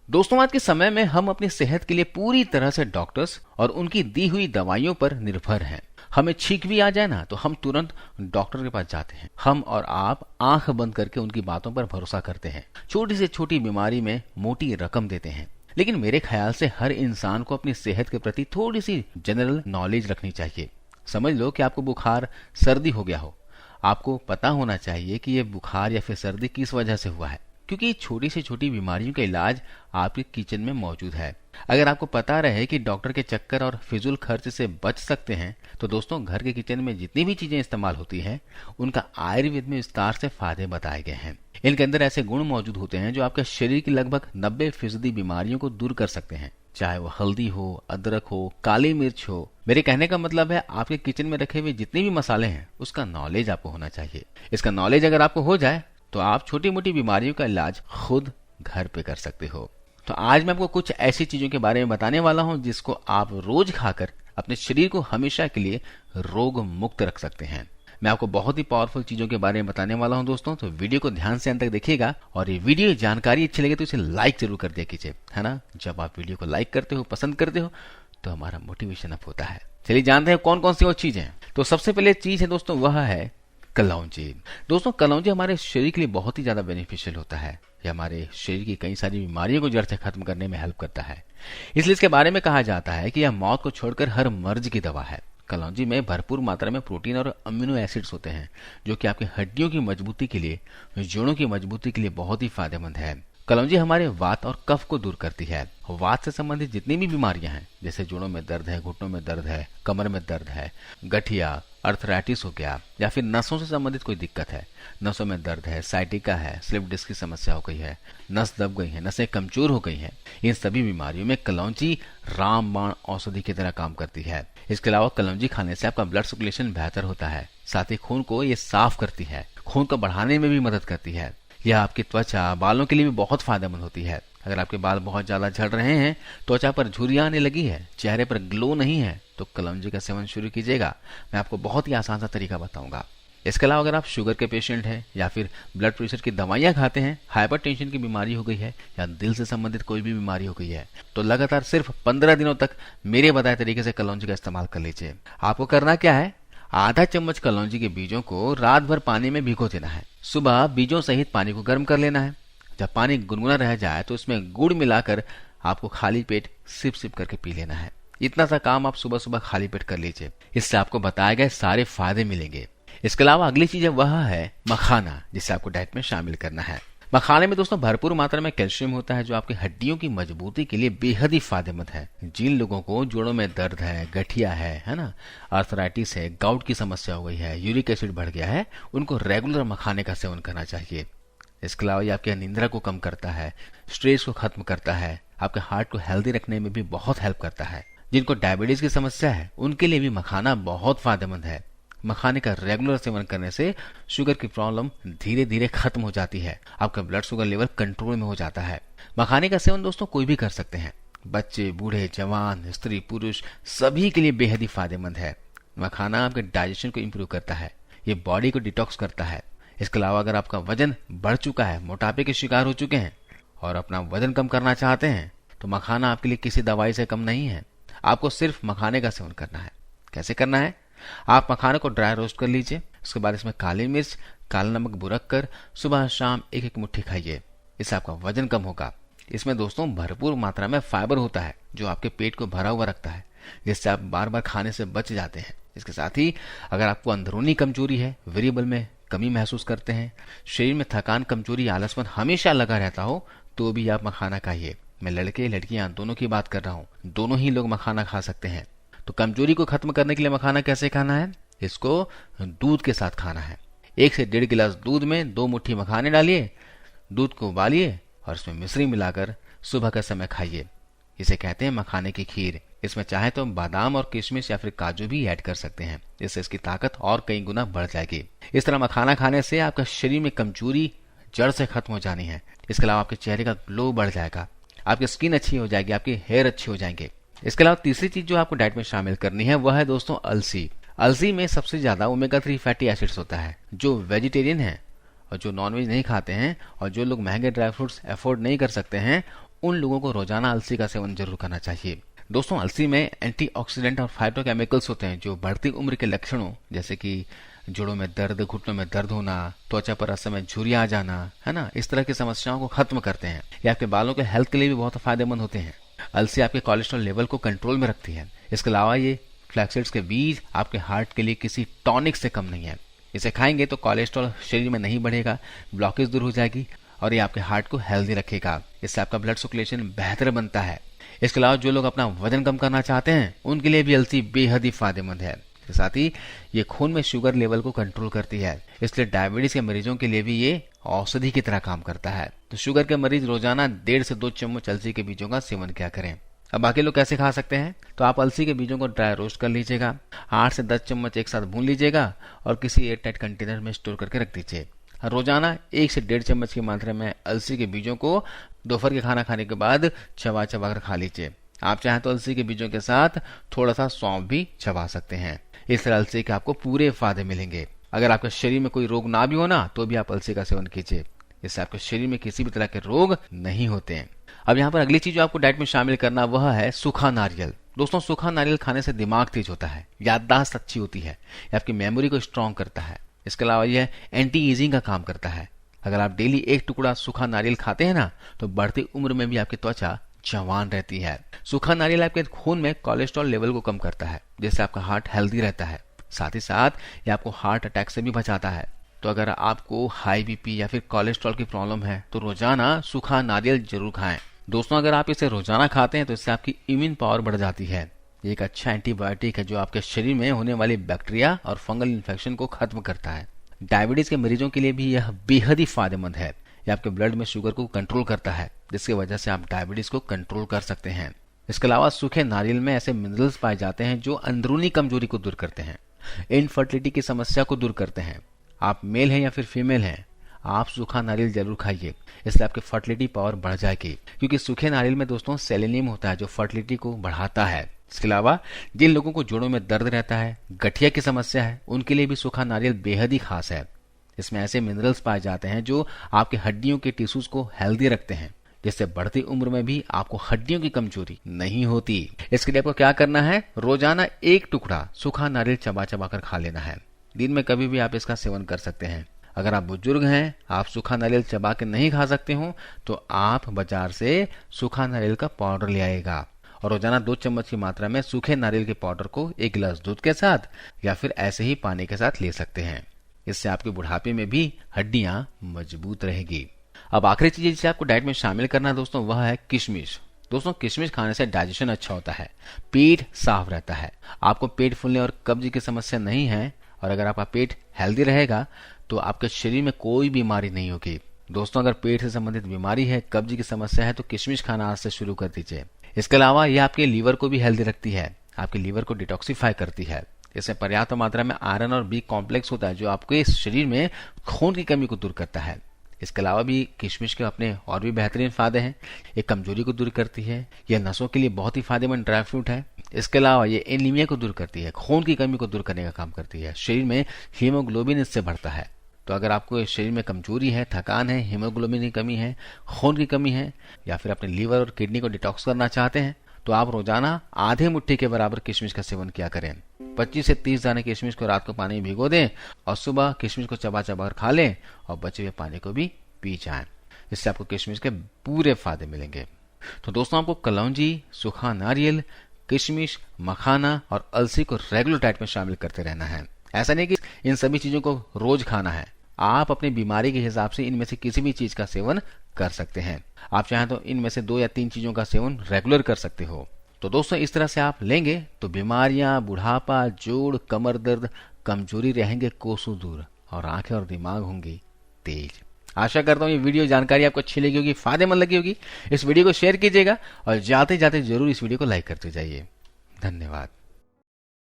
दोस्तों, आज के समय में हम अपनी सेहत के लिए पूरी तरह से डॉक्टर्स और उनकी दी हुई दवाइयों पर निर्भर हैं। हमें छींक भी आ जाए ना तो हम तुरंत डॉक्टर के पास जाते हैं। हम और आप आंख बंद करके उनकी बातों पर भरोसा करते हैं। छोटी से छोटी बीमारी में मोटी रकम देते हैं। लेकिन मेरे ख्याल से हर इंसान को अपनी सेहत के प्रति थोड़ी सी जनरल नॉलेज रखनी चाहिए। समझ लो कि आपको बुखार सर्दी हो गया हो, आपको पता होना चाहिए कि यह बुखार या फिर सर्दी किस वजह से हुआ है, क्योंकि छोटी से छोटी बीमारियों का इलाज आपके किचन में मौजूद है। अगर आपको पता रहे कि डॉक्टर के चक्कर और फिजूल खर्च से बच सकते हैं तो दोस्तों, घर के किचन में जितनी भी चीजें इस्तेमाल होती हैं उनका आयुर्वेद में विस्तार से फायदे बताए गए हैं। इनके अंदर ऐसे गुण मौजूद होते हैं जो आपके शरीर की लगभग 90% बीमारियों को दूर कर सकते हैं। चाहे वो हल्दी हो, अदरक हो, काली मिर्च हो। मेरे कहने का मतलब है आपके किचन में रखे हुए जितने भी मसाले हैं उसका नॉलेज आपको होना चाहिए। इसका नॉलेज अगर आपको हो जाए तो आप छोटी मोटी बीमारियों का इलाज खुद घर पे कर सकते हो। तो आज मैं आपको कुछ ऐसी चीजों के बारे में बताने वाला हूं जिसको आप रोज खाकर अपने शरीर को हमेशा के लिए रोग मुक्त रख सकते हैं। मैं आपको बहुत ही पावरफुल चीजों के बारे में बताने वाला हूं दोस्तों, तो वीडियो को ध्यान से अंत तक देखिएगा। और ये वीडियो जानकारी अच्छी लगे तो इसे लाइक जरूर कर दिया कीजिए, है ना। जब आप वीडियो को लाइक करते हो, पसंद करते हो, तो हमारा मोटिवेशन अप होता है। चलिए जानते हैं कौन कौन सी और चीजें हैं। तो सबसे पहले चीज है दोस्तों, वह है कलौंजी। दोस्तों, कलौंजी हमारे शरीर के लिए बहुत ही ज्यादा बेनिफिशियल होता है। यह हमारे शरीर की कई सारी बीमारियों को जड़ से खत्म करने में हेल्प करता है। इसलिए इसके बारे में कहा जाता है कि यह मौत को छोड़कर हर मर्ज की दवा है। कलौंजी में भरपूर मात्रा में प्रोटीन और अमीनो एसिड्स होते हैं जो कि आपकी हड्डियों की मजबूती के लिए, जोड़ों की मजबूती के लिए बहुत ही फायदेमंद है। कलौंजी हमारे वात और कफ को दूर करती है। वात से संबंधित जितनी भी बीमारियां हैं, जैसे जोड़ों में दर्द है, घुटनों में दर्द है, कमर में दर्द है, गठिया, अर्थराइटिस हो गया, या फिर नसों से संबंधित कोई दिक्कत है, नसों में दर्द है, साइटिका है, स्लिप डिस्क की समस्या हो गई है, नस दब गई है, नसें कमजोर हो गई हैं, इन सभी बीमारियों में कलौंजी रामबाण औषधि की तरह काम करती है। इसके अलावा कलौंजी खाने से आपका ब्लड सर्कुलेशन बेहतर होता है। साथ ही खून को ये साफ करती है, खून को बढ़ाने में भी मदद करती है। यह आपकी त्वचा, बालों के लिए भी बहुत फायदेमंद होती है। अगर आपके बाल बहुत ज्यादा झड़ रहे हैं, त्वचा पर झुर्रियां आने लगी है, चेहरे पर ग्लो नहीं है, तो कलौंजी का सेवन शुरू कीजिएगा। मैं आपको बहुत ही आसान सा तरीका बताऊंगा। इसके अलावा अगर आप शुगर के पेशेंट हैं या फिर ब्लड प्रेशर की दवाइयां खाते हैं, हाइपरटेंशन की बीमारी हो गई है या दिल से संबंधित कोई भी बीमारी हो गई है, तो लगातार सिर्फ 15 दिनों तक मेरे बताए तरीके से कलौंजी का इस्तेमाल कर लीजिए। आपको करना क्या है, आधा चम्मच कलौंजी के बीजों को रात भर पानी में भिगो देना है। सुबह बीजों सहित पानी को गर्म कर लेना है। जब पानी गुनगुना रह जाए तो इसमें गुड़ मिलाकर आपको खाली पेट सिप सिप करके पी लेना है। इतना सा काम आप सुबह सुबह खाली पेट कर लीजिए। इससे आपको बताए गए सारे फायदे मिलेंगे। इसके अलावा अगली चीज वह है मखाना, जिसे आपको डाइट में शामिल करना है। मखाने में दोस्तों भरपूर मात्रा में कैल्शियम होता है जो आपकी हड्डियों की मजबूती के लिए बेहद ही फायदेमंद है। जिन लोगों को जोड़ों में दर्द है, गठिया है ना, आर्थराइटिस है, गाउट की समस्या हो गई है, यूरिक एसिड बढ़ गया है, उनको रेगुलर मखाने का सेवन करना चाहिए। इसके अलावा ये आपकी निंद्रा को कम करता है, स्ट्रेस को खत्म करता है, आपके हार्ट को हेल्दी रखने में भी बहुत हेल्प करता है। जिनको डायबिटीज की समस्या है उनके लिए भी मखाना बहुत फायदेमंद है। मखाने का रेगुलर सेवन करने से शुगर की प्रॉब्लम धीरे धीरे खत्म हो जाती है, आपका ब्लड शुगर लेवल कंट्रोल में हो जाता है। मखाने का सेवन दोस्तों कोई भी कर सकते हैं, बच्चे, बूढ़े, जवान, स्त्री, पुरुष सभी के लिए बेहद ही फायदेमंद है। मखाना आपके डाइजेशन को इम्प्रूव करता है, ये बॉडी को डिटॉक्स करता है। इसके अलावा अगर आपका वजन बढ़ चुका है, मोटापे के शिकार हो चुके हैं और अपना वजन कम करना चाहते हैं, तो मखाना आपके लिए किसी दवाई से कम नहीं है। आपको सिर्फ मखाने का सेवन करना है। कैसे करना है, आप मखाने को ड्राई रोस्ट कर लीजिए। उसके बाद इसमें काली मिर्च, काला नमक बुरक कर सुबह शाम एक एक मुट्ठी खाइए। इससे आपका वजन कम होगा। इसमें दोस्तों भरपूर मात्रा में फाइबर होता है जो आपके पेट को भरा हुआ रखता है, जिससे आप बार बार खाने से बच जाते हैं। इसके साथ ही अगर आपको अंदरूनी कमजोरी है, वेरिएबल में कमी महसूस करते हैं, शरीर में थकान, कमजोरी, आलसपन हमेशा लगा रहता हो, तो भी आप मखाना खाइए। मैं लड़के लड़कियां दोनों की बात कर रहा हूँ, दोनों ही लोग मखाना खा सकते हैं। तो कमजोरी को खत्म करने के लिए मखाना कैसे खाना है, इसको दूध के साथ खाना है। 1 से 1.5 गिलास दूध में 2 मुट्ठी मखाने डालिए, दूध को उबालिए और इसमें मिश्री मिलाकर सुबह का समय खाइए। इसे कहते हैं मखाने की खीर। इसमें चाहे तो बादाम और किशमिश या फिर काजू भी ऐड कर सकते हैं, जिससे इसकी ताकत और कई गुना बढ़ जाएगी। इस तरह मखाना खाने से आपका शरीर में कमजोरी जड़ से खत्म हो जानी है। इसके अलावा आपके चेहरे का ग्लो बढ़ जाएगा, आपकी स्किन अच्छी हो जाएगी, आपके हेयर अच्छे हो जाएंगे। इसके अलावा तीसरी चीज जो आपको डाइट में शामिल करनी है वह है दोस्तों अलसी। अलसी में सबसे ज्यादा ओमेगा 3 फैटी एसिड्स होता है। जो वेजिटेरियन है और जो नॉनवेज नहीं खाते हैं और जो लोग महंगे ड्राई फ्रूट्स अफोर्ड नहीं कर सकते हैं, उन लोगों को रोजाना अलसी का सेवन जरूर करना चाहिए। दोस्तों, अलसी में एंटीऑक्सीडेंट और फाइटोकेमिकल्स होते हैं जो बढ़ती उम्र के लक्षणों जैसे कि जोड़ों में दर्द, घुटनों में दर्द होना, त्वचा पर असमय झुर्रियां आ जाना, है ना, इस तरह की समस्याओं को खत्म करते हैं। ये आपके बालों के हेल्थ के लिए भी बहुत फायदेमंद होते हैं। अलसी आपके कोलेस्ट्रॉल लेवल को कंट्रोल में रखती है। इसके अलावा ये फ्लैक्सीड्स के बीज आपके हार्ट के लिए किसी टॉनिक से कम नहीं है। इसे खाएंगे तो कोलेस्ट्रॉल शरीर में नहीं बढ़ेगा, ब्लॉकेज दूर हो जाएगी और ये आपके हार्ट को हेल्दी रखेगा। इससे आपका ब्लड सर्कुलेशन बेहतर बनता है। इसके अलावा जो लोग अपना वजन कम करना चाहते हैं उनके लिए भी अलसी बेहद ही फायदेमंद है। इसके साथ ही ये खून में शुगर लेवल को कंट्रोल करती है, इसलिए डायबिटीज के मरीजों के लिए भी ये औषधि की तरह काम करता है। तो शुगर के मरीज रोजाना 1.5 से 2 चम्मच अलसी के बीजों का सेवन क्या करें। अब बाकी लोग कैसे खा सकते हैं, तो आप अलसी के बीजों को ड्राई रोस्ट कर लीजिएगा, 8 से 10 चम्मच एक साथ भून लीजिएगा और किसी एयर टाइट कंटेनर में स्टोर करके रख दीजिए। रोजाना 1 से 1.5 चम्मच की मात्रा में अलसी के बीजों को दोपहर के खाना खाने के बाद चबा चबा कर खा लीजिए। आप चाहें तो अलसी के बीजों के साथ थोड़ा सा सौंफ भी चबा सकते हैं। इस तरह अलसी के आपको पूरे फायदे मिलेंगे। अगर आपके शरीर में कोई रोग ना भी हो ना तो भी आप अलसी का सेवन कीजिए, इससे आपके शरीर में किसी भी तरह के रोग नहीं होते हैं। अब यहाँ पर अगली चीज जो आपको डाइट में शामिल करना वह है सूखा नारियल। दोस्तों, सूखा नारियल खाने से दिमाग तेज होता है, याददाश्त अच्छी होती है, ये आपकी मेमोरी को स्ट्रांग करता है। इसके अलावा यह एंटी एजिंग का काम करता है। अगर आप डेली 1 टुकड़ा सूखा नारियल खाते हैं ना तो बढ़ती उम्र में भी आपकी त्वचा जवान रहती है। सूखा नारियल आपके खून में कोलेस्ट्रॉल लेवल को कम करता है, जिससे आपका हार्ट हेल्दी रहता है। साथ ही साथ ये आपको हार्ट अटैक से भी बचाता है। तो अगर आपको हाई बीपी या फिर कोलेस्ट्रॉल की प्रॉब्लम है तो रोजाना सूखा नारियल जरूर खाएं। दोस्तों, अगर आप इसे रोजाना खाते हैं तो इससे आपकी इम्यून पावर बढ़ जाती है। ये एक अच्छा एंटीबायोटिक है जो आपके शरीर में होने वाली बैक्टीरिया और फंगल इन्फेक्शन को खत्म करता है। डायबिटीज के मरीजों के लिए भी यह बेहद ही फायदेमंद है। यह आपके ब्लड में शुगर को कंट्रोल करता है, जिसकी वजह से आप डायबिटीज को कंट्रोल कर सकते हैं। इसके अलावा सूखे नारियल में ऐसे मिनरल्स पाए जाते हैं जो अंदरूनी कमजोरी को दूर करते हैं, इनफर्टिलिटी की समस्या को दूर करते हैं। आप मेल हैं या फिर फीमेल हैं, आप सूखा नारियल जरूर खाइए, इससे आपकी फर्टिलिटी पावर बढ़ जाएगी, क्योंकि सूखे नारियल में दोस्तों सेलेनियम होता है जो फर्टिलिटी को बढ़ाता है। इसके अलावा जिन लोगों को जोड़ों में दर्द रहता है, गठिया की समस्या है, उनके लिए भी सूखा नारियल बेहद ही खास है। इसमें ऐसे मिनरल्स पाए जाते हैं जो आपके हड्डियों के टिश्यूज को हेल्दी रखते हैं, जिससे बढ़ती उम्र में भी आपको हड्डियों की कमजोरी नहीं होती। इसके लिए आपको क्या करना है, रोजाना 1 टुकड़ा सूखा नारियल चबा चबा कर खा लेना है। दिन में कभी भी आप इसका सेवन कर सकते हैं। अगर आप बुजुर्ग हैं, आप सूखा नारियल चबा के नहीं खा सकते हो तो आप बाजार से सूखा नारियल का पाउडर ले आएगा और रोजाना 2 चम्मच की मात्रा में सूखे नारियल के पाउडर को 1 गिलास दूध के साथ या फिर ऐसे ही पानी के साथ ले सकते हैं। इससे आपके बुढ़ापे में भी हड्डियां मजबूत रहेगी। अब आखिरी चीज जिसे आपको डाइट में शामिल करना है दोस्तों वह है किशमिश। दोस्तों, किशमिश खाने से डाइजेशन अच्छा होता है, पेट साफ रहता है, आपको पेट फूलने और कब्ज की समस्या नहीं है और अगर आपका पेट हेल्दी रहेगा तो आपके शरीर में कोई बीमारी नहीं होगी। दोस्तों, अगर पेट से संबंधित बीमारी है, कब्ज की समस्या है तो किशमिश खाना आज से शुरू कर दीजिए। इसके अलावा यह आपके लीवर को भी हेल्दी रखती है, आपके लीवर को डिटॉक्सिफाई करती है। इसमें पर्याप्त मात्रा में आयरन और बी कॉम्प्लेक्स होता है जो आपके शरीर में खून की कमी को दूर करता है। इसके अलावा भी किशमिश के अपने और भी बेहतरीन फायदे हैं। ये कमजोरी को दूर करती है, यह नसों के लिए बहुत ही फायदेमंद ड्राई फ्रूट है। इसके अलावा ये एनीमिया को दूर करती है, खून की कमी को दूर करने का काम करती है। शरीर में हीमोग्लोबिन इससे बढ़ता है। तो अगर आपको शरीर में कमजोरी है, थकान है, हीमोग्लोबिन की कमी है, खून की कमी है या फिर अपने लीवर और किडनी को डिटॉक्स करना चाहते हैं तो आप रोजाना आधे मुट्ठी के बराबर किशमिश का सेवन किया करें। 25 से 30 दाने किशमिश को रात को पानी में भिगो दें और सुबह किशमिश को चबा चबा कर खा लें और बचे हुए पानी को भी पी जाएं। इससे आपको किशमिश के पूरे फायदे मिलेंगे। तो दोस्तों, आपको कलौंजी, सूखा नारियल, किशमिश, मखाना और अलसी को रेगुलर डाइट में शामिल करते रहना है। ऐसा नहीं कि इन सभी चीजों को रोज खाना है, आप अपनी बीमारी के हिसाब से इनमें से किसी भी चीज का सेवन कर सकते हैं। आप चाहें तो इनमें से 2 या 3 चीजों का सेवन रेगुलर कर सकते हो। तो दोस्तों, इस तरह से आप लेंगे तो बीमारियां, बुढ़ापा, जोड़, कमर दर्द, कमजोरी रहेंगे कोसों दूर और आंखें और दिमाग होंगी तेज। आशा करता हूँ ये वीडियो जानकारी आपको अच्छी लगी होगी, फायदेमंद लगी होगी। इस वीडियो को शेयर कीजिएगा और जाते जाते जरूर इस वीडियो को लाइक करते जाइए। धन्यवाद।